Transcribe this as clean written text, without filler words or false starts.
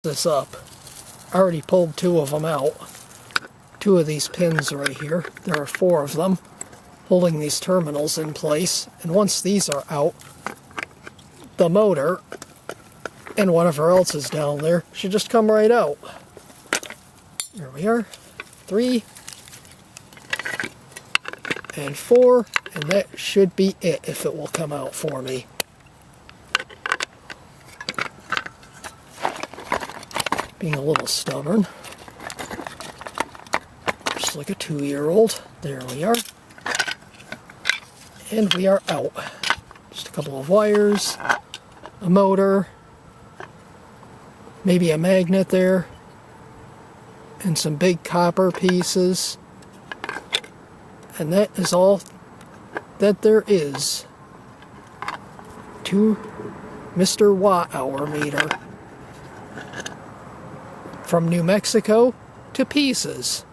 This up. I already pulled 2 of them out. 2 of these pins right here. There are 4 of them holding these terminals in place. And once these are out, the motor and whatever else is down there should just come right out. There we are. 3 and 4, and that should be it if it will come out for me. Being a little stubborn. Just like a 2-year-old. There we are. And we are out. Just a couple of wires, a motor, maybe a magnet there, and some big copper pieces. And that is all that there is to Mr. Watt-hour meter. From New Mexico to pieces.